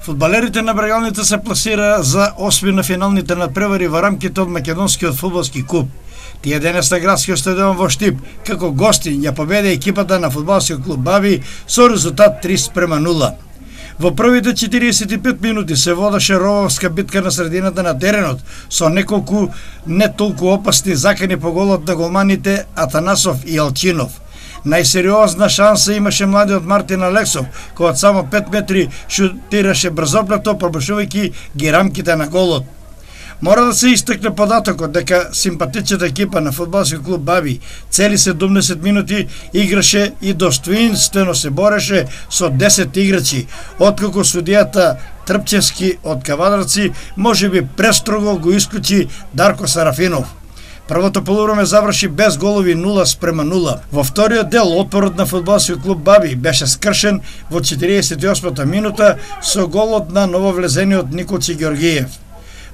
Фудбалерите на Брегалница се пласира за осми на финалните надпревари во рамките од Македонскиот фудбалски куп. Тие денес на градскиот стадион во Штип, како гости ја победи екипата на фудбалскиот клуб Баби со резултат 3:0. Во првите 45 минути се водеше рововска битка на средината на теренот, со неколку не толку опасни закани по голот на голманите Атанасов и Алчинов. Најсериозна шанса имаше младиот Мартин Алексов, кој од само 5 метри шутираше брзоплето, пробушувајќи ги рамките на голот. Мора да се истакне податокот дека симпатичната екипа на фудбалскиот клуб Баби цели 70 минути играше и достоинствено се бореше со 10 играчи, откако судијата Трпчевски од Кавадарци можеби престрого го исклучи Дарко Сарафинов. Првото полувреме заврши без голови 0:0. Во вториот дел отпорот на фудбалскиот клуб Баби беше скршен во 48-та минута со голот на нововлезениот Николчи Георгиев.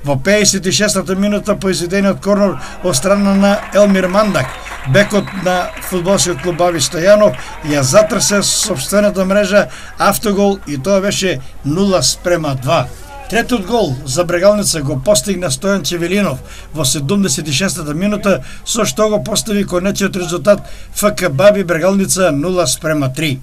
Во 56-та минута по изведениот корнер од страна на Елмир Мандак, бекот на фудбалскиот клуб Баби Стојанов ја затресе сопствената мрежа автогол и тоа беше 0:2. Третиот гол за Брегалница го постигна Стојан Чевелинов во 76-та минута, со што го постави конечниот резултат ФК Баби Брегалница 0:3.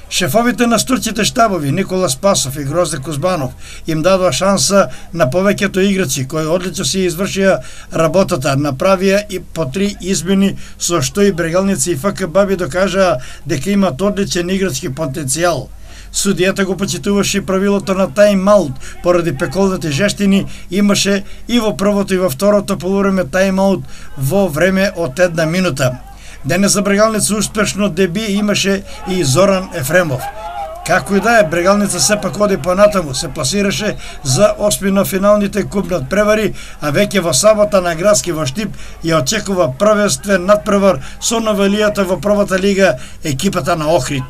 Шефовите на стурците штабови Никола Спасов и Грозде Кузбанов им дадоа шанса на повеќето играчи кои одлично си извршија работата, направија и по 3 измени, со што и Брегалница и ФК Баби докажаа дека имаат одличен играчки потенцијал. Судијата го почитуваше правилото на тајм-аут поради пеколните жештини, имаше и во првото и во второто полувреме тајм-аут во време од 1 минута. Денес за Брегалница успешно деби имаше и Зоран Ефремов. Како и да е, Брегалница сепак оди понатаму, се пласираше за осми на финалните куп надпревари, а веќе во сабота на градски во Штип ја очекува првенствен надпревар со новелијата во првата лига екипата на Охрид.